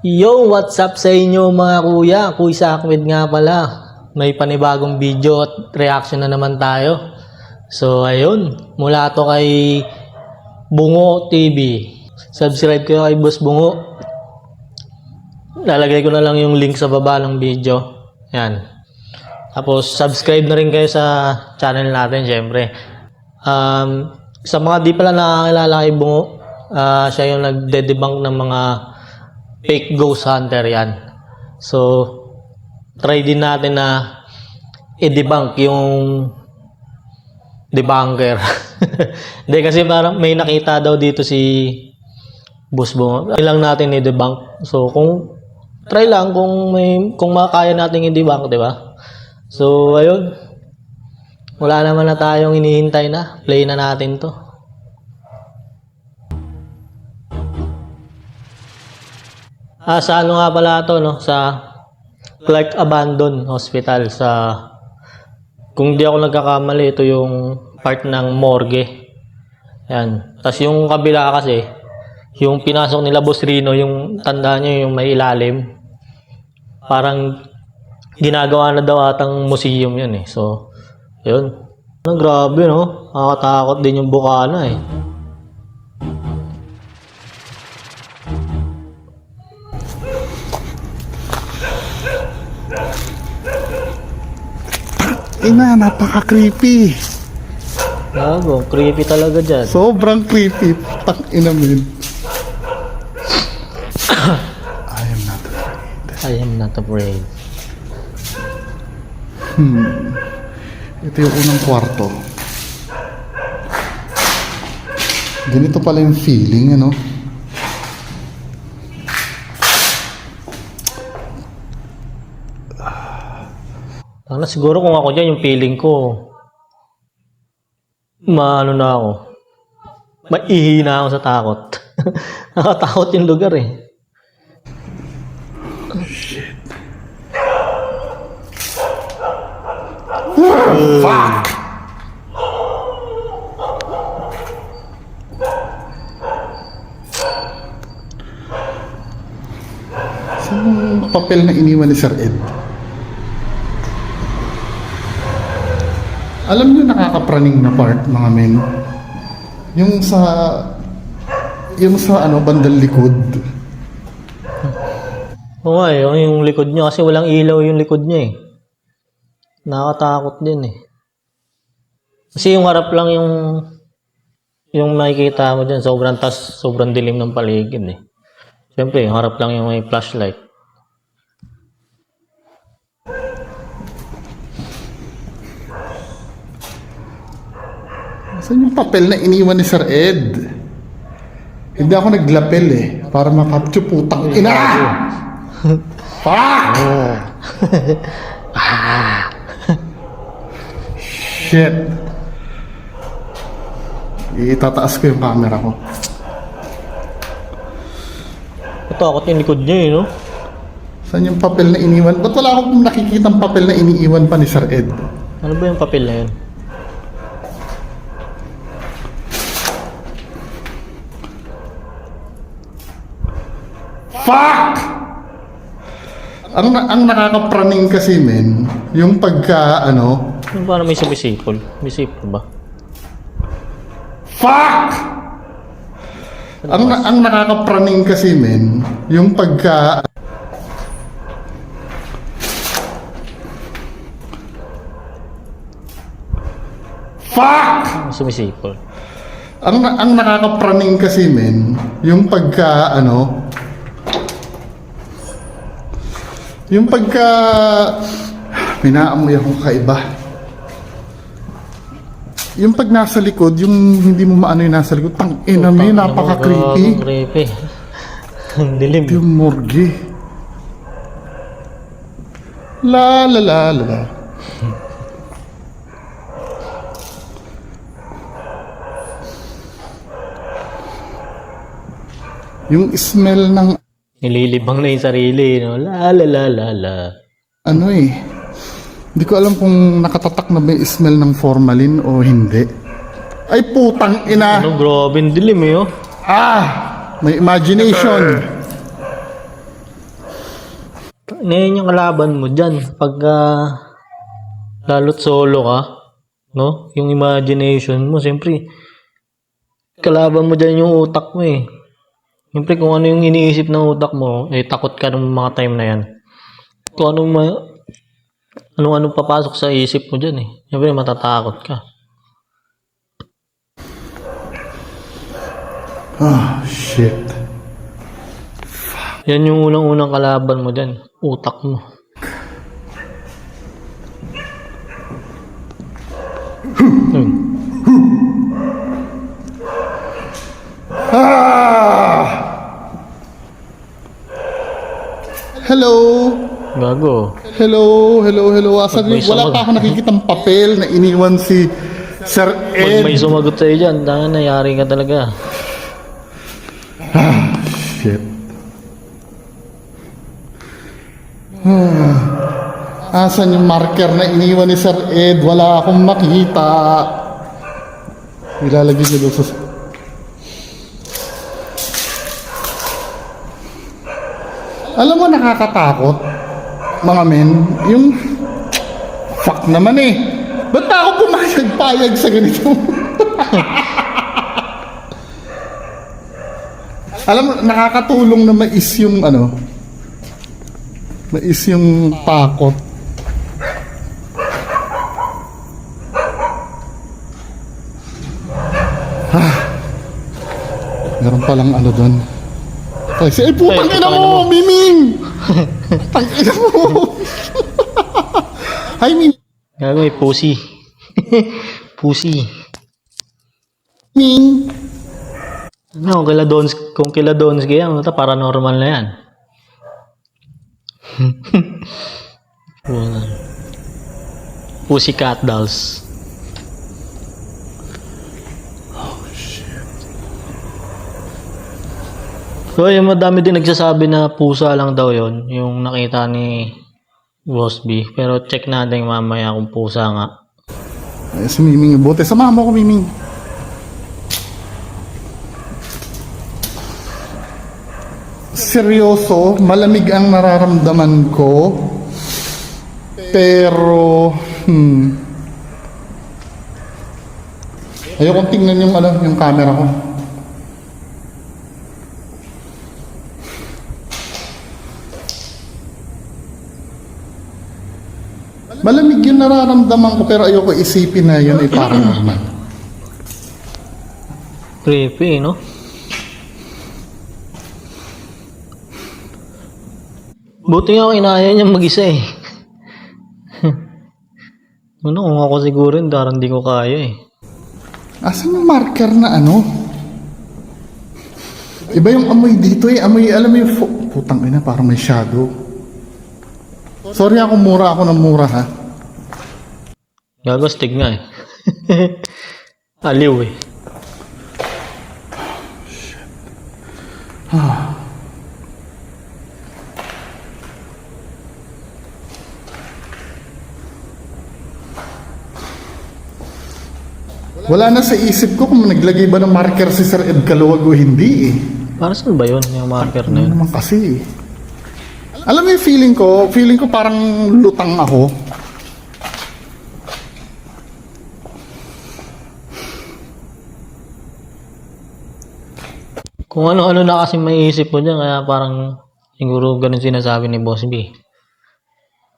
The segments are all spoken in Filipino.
Yo, what's up sa inyo mga kuya? Kuya Ahmed nga pala. May panibagong video at reaction na naman tayo. So, ayun. Mula to kay Bungo TV. Subscribe kayo kay Boss Bungo. Lalagay ko na lang yung link sa baba ng video. Yan. Tapos, subscribe na rin kayo sa channel natin, syempre. Sa mga di pala nakakilala kay Bungo, siya yung nagde-debunk ng mga fake ghost hunter yan. So, try din natin na i-debunk yung debunker. Hindi kasi parang may nakita daw dito si Boss Bungo. Try lang natin i-debunk. So, try lang kung makakaya natin i-debunk, di ba? So, ayun. Wala naman na tayong inihintay na. Play na natin to. Sa ano nga pala to, no? Sa Clark Abandon Hospital kung di ako nagkakamali, ito yung part ng morgue. Yan. Tapos yung kabila kasi, yung pinasok nila Boss Rino, yung tanda nyo yung may ilalim. Parang ginagawa na daw atang museum yun eh. So, yun. Grabe, no? Nakakatakot din yung bukana eh. Napaka-creepy. Gago, creepy talaga dyan. Sobrang creepy. Ina min. I am not afraid. Ito yung unang kwarto. Ganito pala yung feeling, ano? Siguro kung ako dyan, yung feeling ko, maano na ako. Maihina ako sa takot. Nakatakot yung lugar eh. Shit. Fuck! Saan yung papel na iniwan ni Sir Ed? Alam niyo nakakapraning na part, mga men. Yung sa ano, bandang likod. Oo nga eh, yung likod niya kasi walang ilaw yung likod niya eh. Nakakatakot din eh. Kasi yung harap lang yung makikita mo dyan, sobrang dilim ng paligid eh. Siyempre, yung harap lang yung may flashlight. Saan yung papel na iniwan ni Sir Ed? Hindi ako naglapel eh. Para makapture, putang ina! Fuck! Shit. Itataas ko yung camera ko. Matakot yung likod niya eh, no? Saan yung papel na iniwan? Ba't wala akong nakikitang papel na iniiwan pa ni Sir Ed? Ano ba yung papel na yun? Fuck! Ang nakakapraning kasi men, yung pagka ano, Yung parang may sumisipol. May sipol ba? fuck! Ang nakakapraning kasi men, yung pagka fuck! May sumisipol. Ang nakakapraning kasi men, yung pagka ano, yung pagka may naamoy akong kaiba. Yung pag nasa likod, yung hindi mo maano yung nasa likod, tangina may napaka-creepy. Creepy. Ang dilim. Yung morgue. La la la la la. Yung smell ng Nililibang na yung sarili, no? La la la la la. ano eh. Hindi ko alam kung nakatatak na ba yung smell ng formalin o hindi. Ay putang ina. Ano, grabe, ang dilim eh, oh. May imagination. Ngayon yung kalaban mo dyan. Pagka lalo't solo ka, no? Yung imagination mo, siyempre, kalaban mo dyan yung utak mo eh. Siyempre, kung ano yung iniisip ng utak mo, eh, takot ka ng mga time na yan. Kung anong papasok sa isip mo dyan eh. Siyempre, matatakot ka. Ah, shit. Yan yung unang-unang kalaban mo dyan. Utak mo. Hello? Gago. Hello. Asan May yung, wala sumag- pa ako nakikitang papel na iniwan si Sir Pag may Ed. sumagot sa'yo dyan, nangyari ka talaga. Shit. Asan yung marker na iniwan ni Sir Ed? Wala akong makita. Ilalagay niyo doon sa... Alam mo, nakakatakot, mga men, yung... Fuck naman eh. Ba't pa ako pumayag-payag sa ganito? Alam mo, nakakatulong na mais yung ano, mais yung takot. Meron palang ano doon. Ay, putang ina mo, Miming! Putang ina mo! Hi, Miming! Gago, may pussy. Pussy. Ano, kung kila Donsky yan, ito paranormal na yan. Pussycat dolls. So, yung madami din nagsasabi na pusa lang daw yon yung nakita ni Boss B. Pero check natin mamaya kung pusa nga. Ay, si Miming, buti. Samahan mo ko, Miming. Seryoso, malamig ang nararamdaman ko. Pero, ayokong tingnan yung, yung camera ko. Malamig yung nararamdaman ko pero ayoko isipin na yun ay paranormal. Creepy, no? Buti nga kinaya niya mag-isa eh. Ano, kung ako siguro, darang di ko kaya eh. Asan yung marker na ano? Iba yung amoy dito eh. Amoy, alam mo yung... Putang ina, parang may shadow. Sorry ako, mura ako ng mura ha. Gago, stig nga eh. Aliw eh. Wala na sa isip ko kung naglagay ba ng marker si Sir Ed Caluwag o hindi eh. Para saan ba yun, yung marker na Ano yun? naman kasi eh. Alam mo yung feeling ko parang lutang ako. Kung ano-ano na kasi may isip mo dyan, kaya parang siguro ganun sinasabi ni Boss B.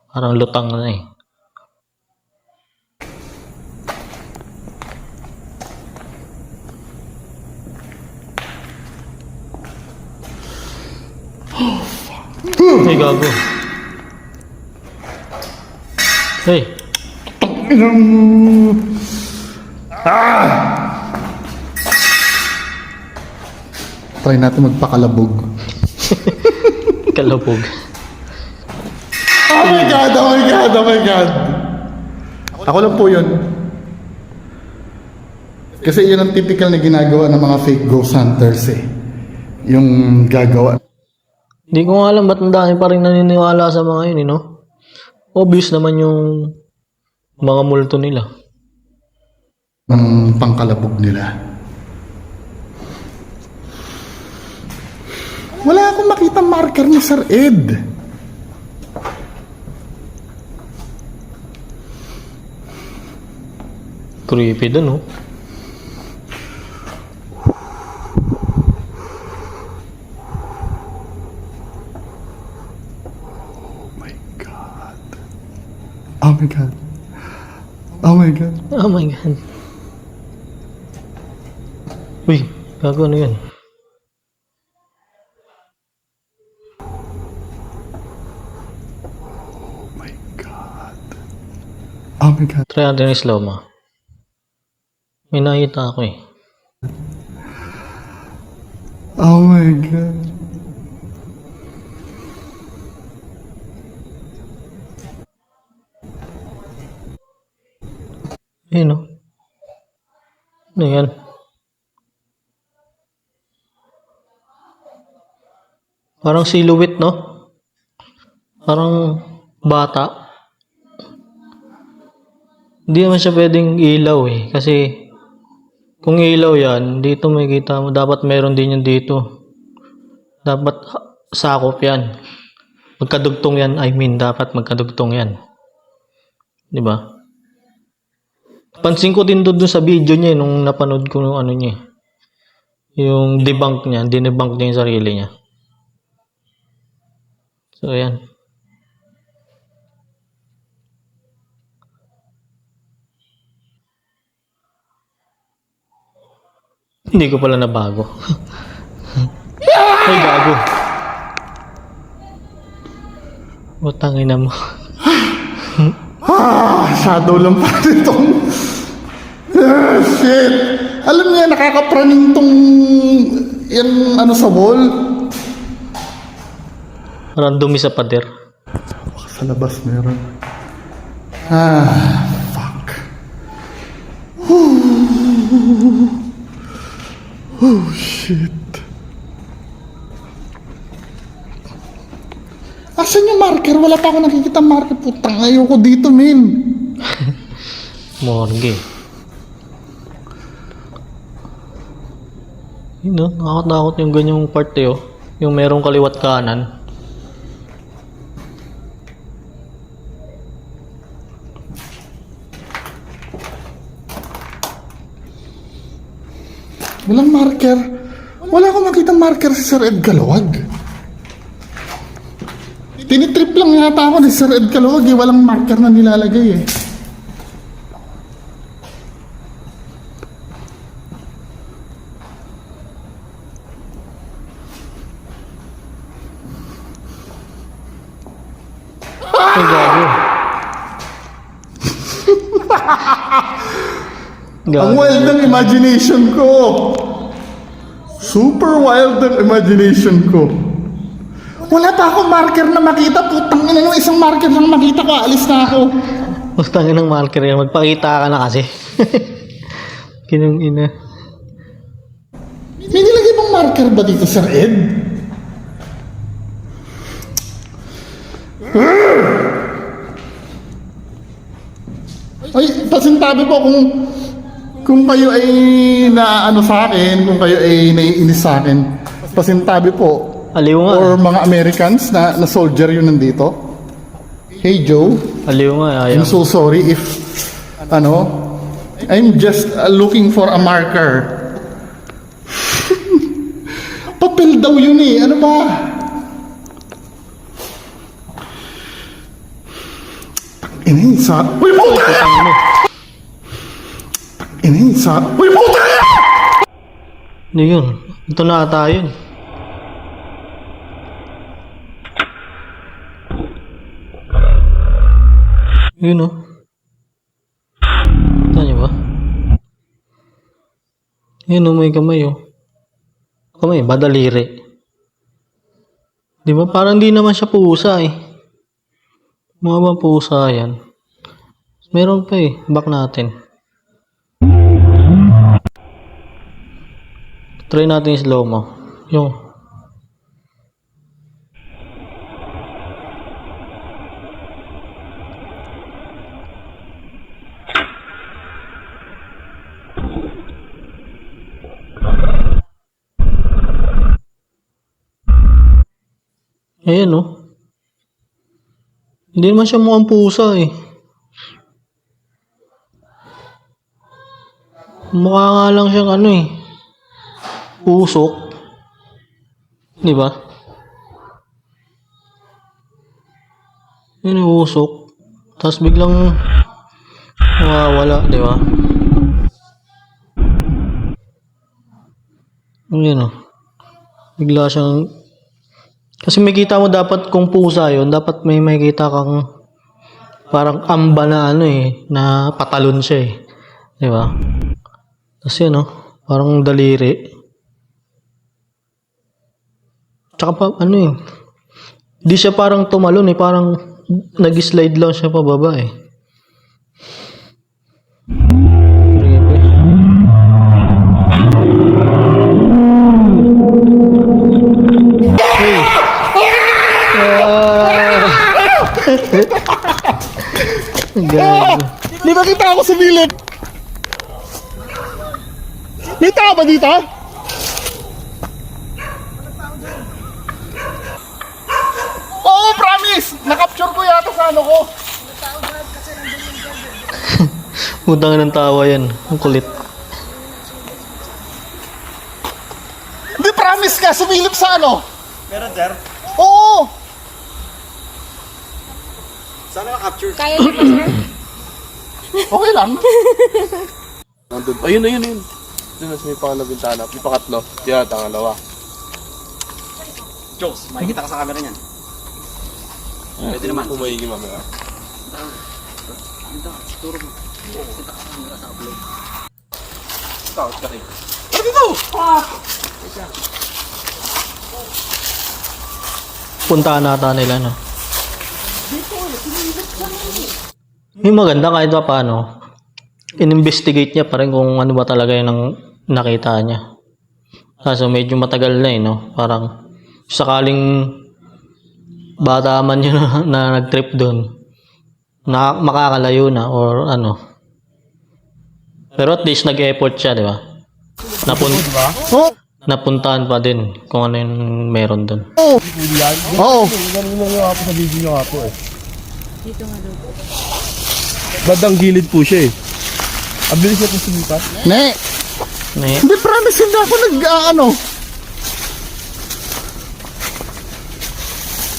Parang lutang na eh. Ay, gago. Hey, Try natin magpakalabog. kalabog. Oh my God! Oh my God! Oh my God! Ako lang po yun. Kasi yun ang typical na ginagawa ng mga fake ghost hunters eh. Yung gagawa. Hindi ko nga alam ba't ang dami pa rin naniniwala sa mga yun, eh, no? Obvious naman yung mga multo nila. Ng pangkalabog nila. Wala akong makita marker ni Sir Ed. Creepy dun, oh. My God. Oh my God. Oh my God. Oh my God. Uy, gago ano yun? Oh my God. Oh my God. Try natin yung slow mo. May nakita ako eh. Oh my God. Ayun, oh. Ano yan? Parang silhouette, no? Parang bata. Hindi naman siya pwedeng ilaw eh. Kasi kung ilaw yan, dito may kita mo. Dapat meron din yan dito. Dapat sakop yan. Magkadugtong yan. I mean, dapat magkadugtong yan. Di ba? Pansin ko din doon sa video niya eh, nung napanood ko nung ano niya. Yung debunk niya. Dinebunk niya yung sarili niya. So, ayan. Hindi ko pala nabago. Ay, gago. Utangin na mo. Shadow lang pa itong... shit! Alam niya, nakakapraning tong... Yan, ano sa wall. Random sa pader. Baka sa labas meron. Fuck. Oh, shit. Asan yung marker? Wala pa ako nakikita marker. Putang, ayoko dito, min. Morgue. Yun no, nakakatakot yung ganyang part eh oh. Yung merong kaliwat kanan. Walang marker. Wala akong makita marker si Sir Ed Galawag. Tinitrip lang yata ako ni Sir Ed Galawag eh. Walang marker na nilalagay eh. Ay, gago. Ang Gago. wild ng imagination ko. Super wild ng imagination ko. Wala pa akong marker na makita. Putang ina, nung isang marker lang makita ko, alis na ako. Basta ng marker yan. Magpakita ka na kasi. Kinang ina. May nilagay bang marker ba dito, Sir Ed? Ay, pasintabi po kung kayo ay naano sa akin, kung kayo ay naiinis sa akin, pasintabi po. Aliw nga. Or mga Americans na soldier yun nandito. Hey Joe, Aliw nga. I'm Ayaw. so sorry if, I'm just looking for a marker. Papel daw yun eh, ano ba? Inisa. Uy, puta! Putang mo. Inisa. Uy, puta! Ano yun? Ito na ata yun. Yun oh. Kita niyo ba? Yun oh, may kamay oh. Kamay, badaliri. Di ba? Parang di naman siya pusa eh. Mga bang pusa yan? Meron pa eh. Back natin. Try natin yung slow mo. Yung. Ayan oh. Hindi naman siya mukhang pusa eh. Mukha nga lang siyang ano eh. Usok. Di ba? Yun yung usok. Tapos biglang nawawala, di ba? Yun o. Bigla siyang... Kasi makita mo dapat kung pusa yun, dapat may makita kang parang amba na ano eh, na patalon siya eh. Di ba? Tapos yun o, parang daliri. Tsaka pa, ano eh, di siya parang tumalon eh, parang nag-slide lang siya pababa eh. Grabe. Hey! Gago. May nakita ako sa bilip. May tao ba dito? Oo, promise! Nakapture ko yata sa ano ko. Utang ng tawa yan. Ang kulit. Hindi, promise ka, sumilip sa ano. Meron, sir? Oo! Sana ma-capture. Kaya niyo pa, sir? Okay lang. Nandun. Ayun, ayun, ayun. Doon sa may pangalan bintana. May pangatlo. Kaya tangalawa. Jokes, makikita ka sa camera niyan. Pwede naman. Kung maigi mamaya. Takot ka rin. Puntahan nata nila, no? Yung maganda kahit pa paano, in-investigate niya pa rin kung ano ba talaga yun ang nakita niya. Kaso medyo matagal na eh, no? Parang sakaling bata man yun na nag-trip doon, na makakalayo na or ano. Pero at least nag-effort siya, di ba? Oo! Napuntahan pa din kung ano yung meron doon. Oo! Ganun nga ako sa video nyo nga po eh. Bandang gilid po siya eh. Abilis niya po sumipat. Ne! Eh, Hindi, promise, hindi ako nag-ano.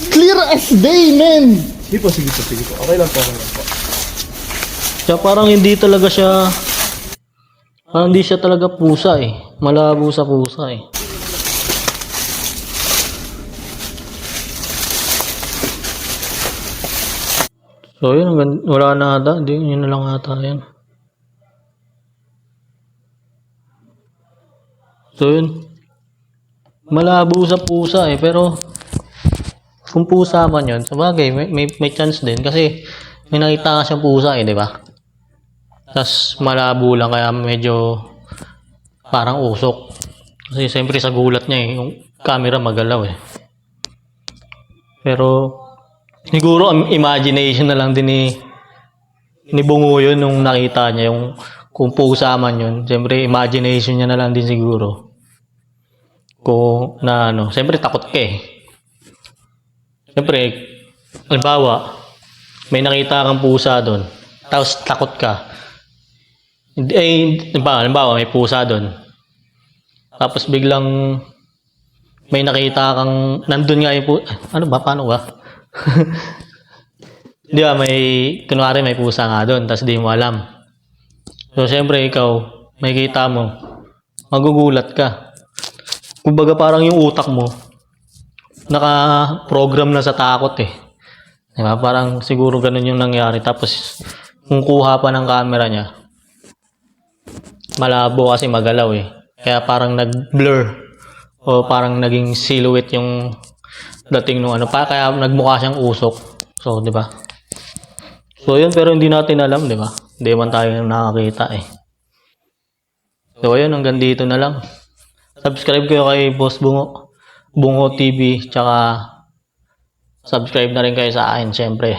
Clear as day, men! Sige po, sige po, sige po. Okay lang po, okay lang po. kaya parang hindi talaga siya, parang hindi siya talaga pusa eh. Malabo sa pusa eh. So yun, wala na ata. Hindi, yun na lang ata yan. So yun. Malabo sa pusa eh. Pero kung pusa man yun, sabagay, may chance din. Kasi may nakita ka siyang pusa eh, di ba? Tas malabo lang kaya medyo parang usok. Kasi siyempre sa gulat niya eh, yung camera magalaw eh. Pero siguro ang imagination na lang din ni Bungo yun nung nakita niya yung kung pusa man yun. Siyempre imagination niya na lang din siguro. Kung na ano, siyempre takot ka eh. Siyempre, halimbawa, may nakita kang pusa doon, tapos takot ka. Halimbawa, may pusa doon. Tapos biglang may nakita kang, nandun nga yung pusa, ano ba, paano ba? Di ba, kunwari may pusa nga doon, tapos di mo alam. So, siyempre, ikaw, may kita mo, magugulat ka. Kumbaga parang yung utak mo, naka-program na sa takot eh. Diba? Parang siguro ganun yung nangyari. Tapos, kung kuha pa ng camera niya, malabo kasi magalaw eh. Kaya parang nag-blur o parang naging silhouette yung dating nung ano pa. Kaya nagmukha siyang usok. So, di ba? So, yun. Pero hindi natin alam, di ba? Hindi man tayo nakakita eh. So, ayun. Hanggang dito na lang. Subscribe kayo kay Boss Bungo. Bungo TV, tsaka subscribe na rin kayo sa akin, syempre.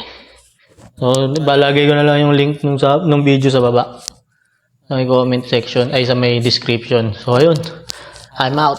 So, balagay ko na lang yung link nung video sa baba. Sa may comment section, ay sa may description. So, ayun. I'm out.